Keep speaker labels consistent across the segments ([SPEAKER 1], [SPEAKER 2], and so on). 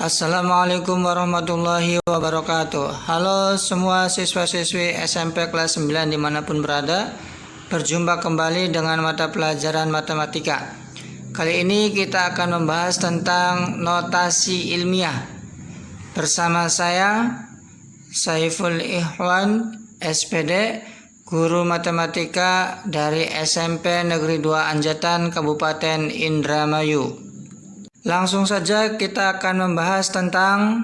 [SPEAKER 1] Assalamualaikum warahmatullahi wabarakatuh. Halo semua siswa-siswi SMP kelas 9 dimanapun berada. Berjumpa kembali dengan mata pelajaran matematika. Kali ini kita akan membahas tentang notasi ilmiah. Bersama saya Saiful Ikhwan SPD, guru matematika dari SMP Negeri 2 Anjatan Kabupaten Indramayu. Langsung saja kita akan membahas tentang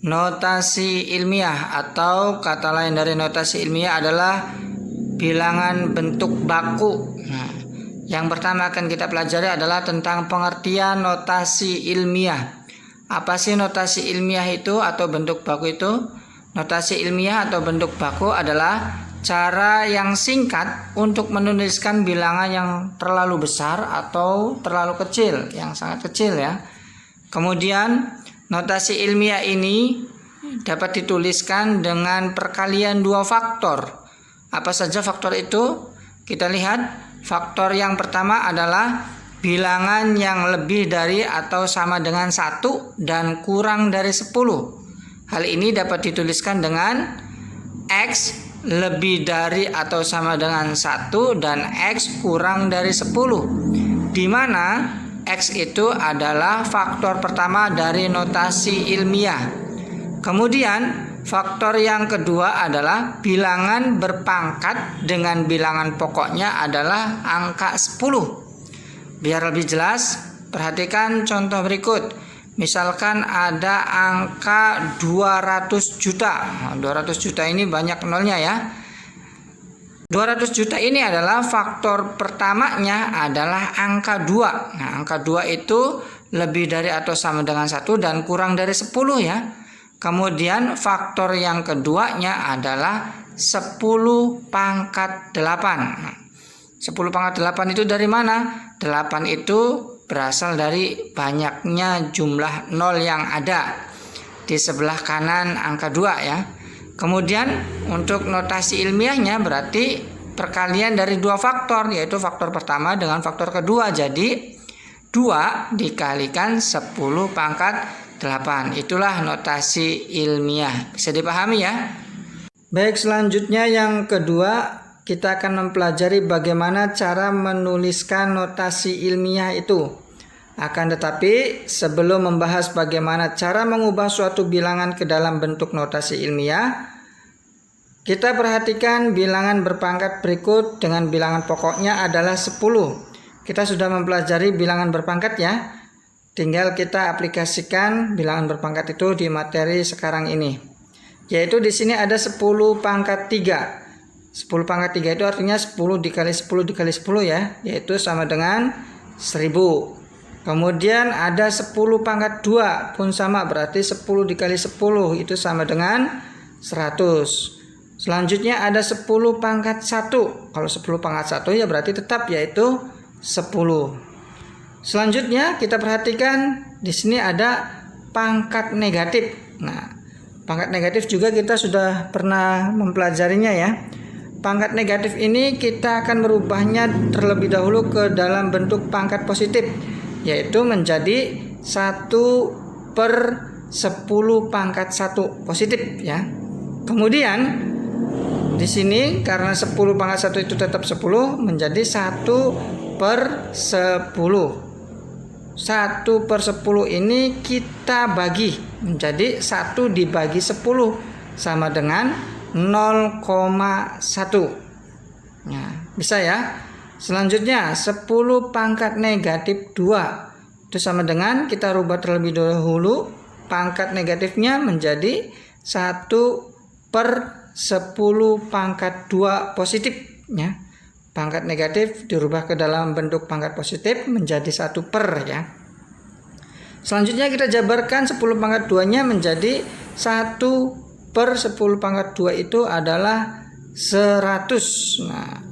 [SPEAKER 1] notasi ilmiah, atau kata lain dari notasi ilmiah adalah bilangan bentuk baku. Yang pertama akan kita pelajari adalah tentang pengertian notasi ilmiah. Apa sih notasi ilmiah itu atau bentuk baku itu? Notasi ilmiah atau bentuk baku adalah cara yang singkat untuk menuliskan bilangan yang terlalu besar atau terlalu kecil, yang sangat kecil ya. Kemudian notasi ilmiah ini dapat dituliskan dengan perkalian dua faktor. Apa saja faktor itu? Kita lihat, faktor yang pertama adalah bilangan yang lebih dari atau sama dengan 1 dan kurang dari 10. Hal ini dapat dituliskan dengan X lebih dari atau sama dengan 1 dan X kurang dari 10, di mana X itu adalah faktor pertama dari notasi ilmiah. Kemudian faktor yang kedua adalah bilangan berpangkat dengan bilangan pokoknya adalah angka 10. Biar lebih jelas, perhatikan contoh berikut. Misalkan ada angka 200 juta. 200 juta ini banyak nolnya ya. 200 juta ini adalah faktor pertamanya adalah angka 2. Nah, angka 2 itu lebih dari atau sama dengan 1 dan kurang dari 10 ya. Kemudian faktor yang keduanya adalah 10 pangkat 8. 10 pangkat 8 itu dari mana? 8 itu berasal dari banyaknya jumlah nol yang ada di sebelah kanan angka 2 ya. Kemudian untuk notasi ilmiahnya berarti perkalian dari dua faktor, yaitu faktor pertama dengan faktor kedua. Jadi 2 dikalikan 10 pangkat 8. Itulah notasi ilmiah. Bisa dipahami ya? Baik, selanjutnya yang kedua kita akan mempelajari bagaimana cara menuliskan notasi ilmiah itu. Akan tetapi sebelum membahas bagaimana cara mengubah suatu bilangan ke dalam bentuk notasi ilmiah, kita perhatikan bilangan berpangkat berikut dengan bilangan pokoknya adalah 10. Kita sudah mempelajari bilangan berpangkat ya. Tinggal kita aplikasikan bilangan berpangkat itu di materi sekarang ini. Yaitu di sini ada 10 pangkat 3. 10 pangkat 3 itu artinya 10 dikali 10 dikali 10 ya, yaitu sama dengan 1000. Kemudian ada 10 pangkat 2 pun sama, berarti 10 dikali 10 itu sama dengan 100. Selanjutnya ada 10 pangkat 1. Kalau 10 pangkat 1 ya berarti tetap yaitu 10. Selanjutnya kita perhatikan di sini ada pangkat negatif. Nah, pangkat negatif juga kita sudah pernah mempelajarinya ya. Pangkat negatif ini kita akan merubahnya terlebih dahulu ke dalam bentuk pangkat positif, yaitu menjadi 1/10 pangkat 1 positif ya. Kemudian di sini karena 10 pangkat 1 itu tetap 10 menjadi 1/10. 1/10 ini kita bagi menjadi 1 dibagi 10 sama dengan 0,1. Nah, bisa ya. Selanjutnya 10 pangkat negatif 2 itu sama dengan, kita rubah terlebih dahulu pangkat negatifnya menjadi 1/10 pangkat 2 positif ya. Pangkat negatif dirubah ke dalam bentuk pangkat positif menjadi 1/, ya. Selanjutnya kita jabarkan 10 pangkat 2-nya menjadi 1/10 pangkat 2 itu adalah 100. Nah,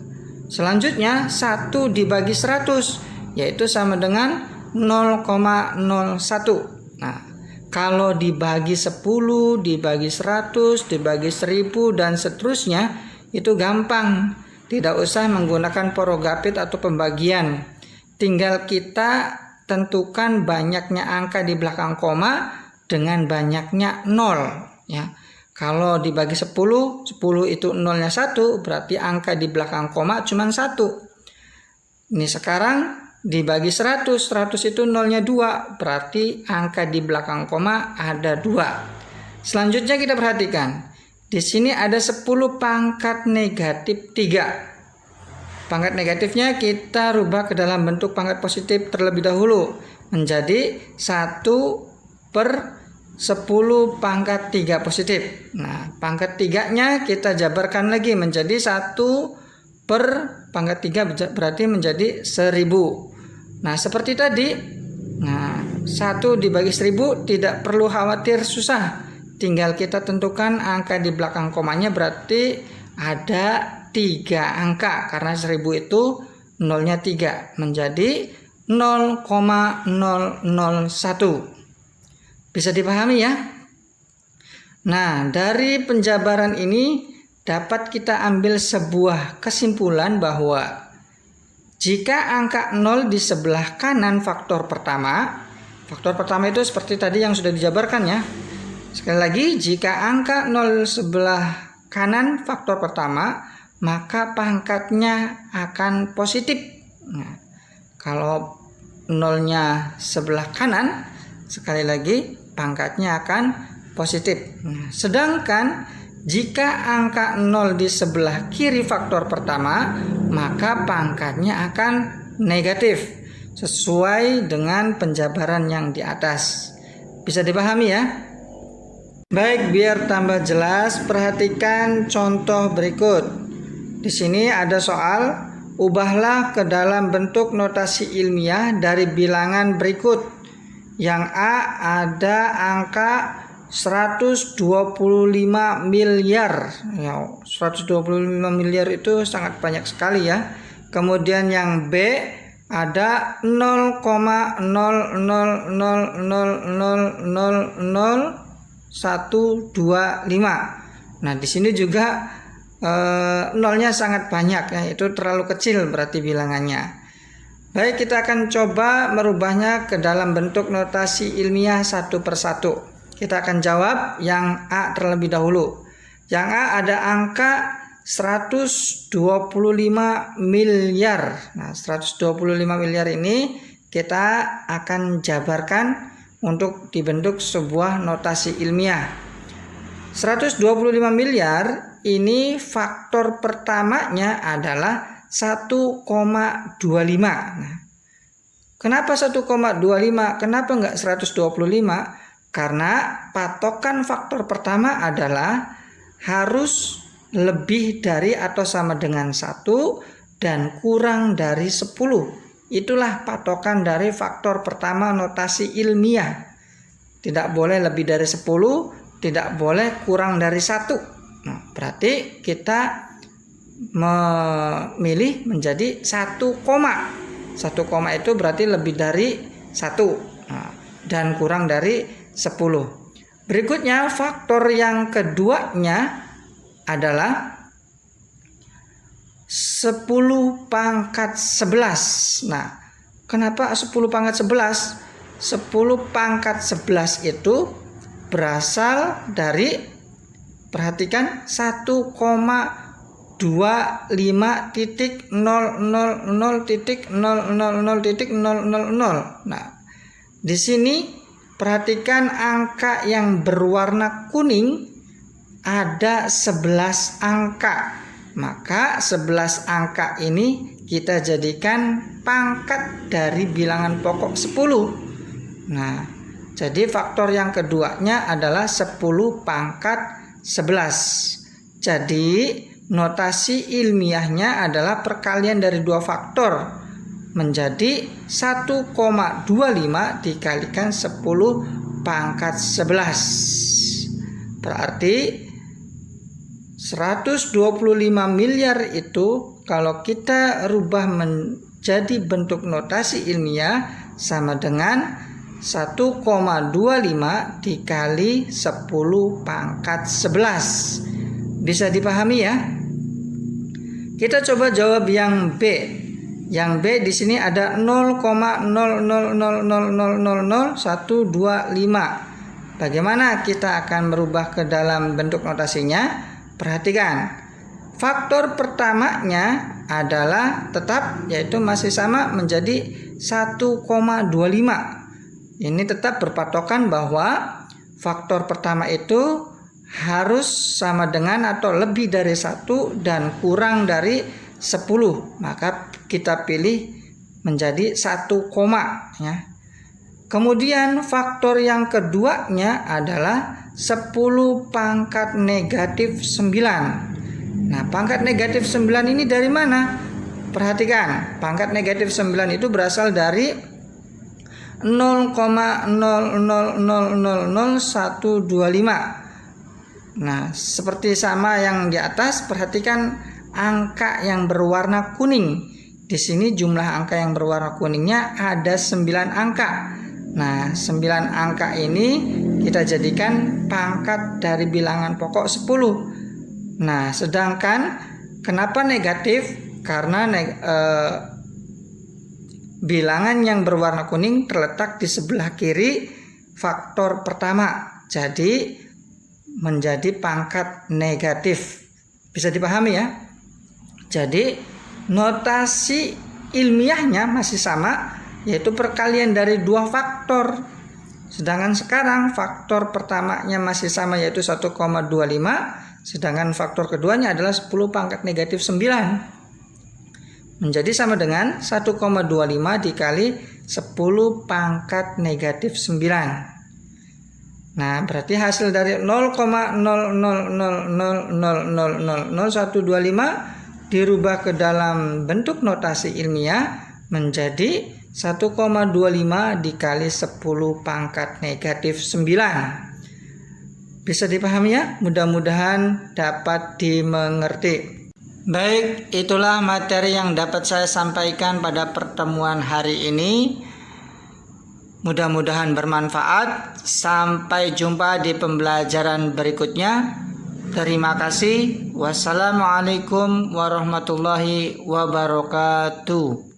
[SPEAKER 1] selanjutnya 1 dibagi 100 yaitu sama dengan 0,01. Nah, kalau dibagi 10, dibagi 100, dibagi 1000 dan seterusnya itu gampang. Tidak usah menggunakan porogapit atau pembagian. Tinggal kita tentukan banyaknya angka di belakang koma dengan banyaknya 0 ya. Kalau dibagi 10, 10 itu nolnya 1, berarti angka di belakang koma cuma 1. Ini sekarang dibagi 100, 100 itu nolnya 2, berarti angka di belakang koma ada 2. Selanjutnya kita perhatikan. Di sini ada 10 pangkat negatif 3. Pangkat negatifnya kita rubah ke dalam bentuk pangkat positif terlebih dahulu. Menjadi 1/10 pangkat 3 positif. Nah, pangkat 3-nya kita jabarkan lagi menjadi 1 per pangkat 3 berarti menjadi 1000. Nah, seperti tadi. Nah, 1 dibagi 1000 tidak perlu khawatir susah. Tinggal kita tentukan angka di belakang komanya, berarti ada 3 angka. Karena 1000 itu nolnya 3 menjadi 0,001. Bisa dipahami ya? Nah, dari penjabaran ini dapat kita ambil sebuah kesimpulan bahwa jika angka 0 di sebelah kanan faktor pertama itu seperti tadi yang sudah dijabarkan ya. Sekali lagi, jika angka 0 sebelah kanan faktor pertama, maka pangkatnya akan positif. Nah, kalau 0-nya sebelah kanan, sekali lagi pangkatnya akan positif. Nah, sedangkan jika angka 0 di sebelah kiri faktor pertama, maka pangkatnya akan negatif sesuai dengan penjabaran yang di atas. Bisa dipahami ya? Baik, biar tambah jelas, perhatikan contoh berikut. Di sini ada soal, ubahlah ke dalam bentuk notasi ilmiah dari bilangan berikut. Yang A ada angka 125 miliar. Ya, 125 miliar itu sangat banyak sekali ya. Kemudian yang B ada 0,0000000125. Nah, di sini juga nolnya sangat banyak ya, itu terlalu kecil berarti bilangannya. Baik, kita akan coba merubahnya ke dalam bentuk notasi ilmiah satu persatu. Kita akan jawab yang A terlebih dahulu. Yang A ada angka 125 miliar. Nah, 125 miliar ini kita akan jabarkan untuk dibentuk sebuah notasi ilmiah. 125 miliar ini faktor pertamanya adalah 1,25. Nah, kenapa 1,25? Kenapa enggak 125? Karena patokan faktor pertama adalah harus lebih dari atau sama dengan 1 dan kurang dari 10. Itulah patokan dari faktor pertama notasi ilmiah. Tidak boleh lebih dari 10, tidak boleh kurang dari 1. Nah, berarti kita memilih menjadi 1 koma. 1 koma itu berarti lebih dari 1 dan kurang dari 10. Berikutnya faktor yang keduanya adalah 10 pangkat 11. Nah, kenapa 10 pangkat 11? 10 pangkat 11 itu berasal dari, perhatikan, 1,25.000.000.000. Nah, di sini perhatikan angka yang berwarna kuning ada 11 angka. Maka 11 angka ini kita jadikan pangkat dari bilangan pokok 10. Nah, jadi faktor yang keduanya adalah 10 pangkat 11. Jadi notasi ilmiahnya adalah perkalian dari dua faktor menjadi 1,25 dikalikan 10 pangkat 11. Berarti 125 miliar itu kalau kita rubah menjadi bentuk notasi ilmiah sama dengan 1,25 dikali 10 pangkat 11. Bisa dipahami ya? Kita coba jawab yang B. Yang B di sini ada 0,000000125. Bagaimana kita akan merubah ke dalam bentuk notasinya? Perhatikan. Faktor pertamanya adalah tetap, yaitu masih sama menjadi 1,25. Ini tetap berpatokan bahwa faktor pertama itu harus sama dengan atau lebih dari 1 dan kurang dari 10. Maka kita pilih menjadi 1, ya. Kemudian faktor yang keduanya adalah 10 pangkat negatif 9. Nah, pangkat negatif 9 ini dari mana? Perhatikan, pangkat negatif 9 itu berasal dari 0,00000125. Nah, seperti sama yang di atas, perhatikan angka yang berwarna kuning. Di sini jumlah angka yang berwarna kuningnya ada 9 angka. Nah, 9 angka ini kita jadikan pangkat dari bilangan pokok 10. Nah, sedangkan kenapa negatif? Karena bilangan yang berwarna kuning terletak di sebelah kiri faktor pertama. Jadi menjadi pangkat negatif. Bisa dipahami ya? Jadi notasi ilmiahnya masih sama, yaitu perkalian dari 2 faktor. Sedangkan sekarang faktor pertamanya masih sama, yaitu 1,25, sedangkan faktor keduanya adalah 10 pangkat negatif 9. Menjadi sama dengan 1,25 dikali 10 pangkat negatif 9. Nah, berarti hasil dari 0,0000000125 dirubah ke dalam bentuk notasi ilmiah menjadi 1,25 dikali 10 pangkat negatif 9. Bisa dipahami ya? Mudah-mudahan dapat dimengerti. Baik, itulah materi yang dapat saya sampaikan pada pertemuan hari ini. Mudah-mudahan bermanfaat. Sampai jumpa di pembelajaran berikutnya. Terima kasih. Wassalamualaikum warahmatullahi wabarakatuh.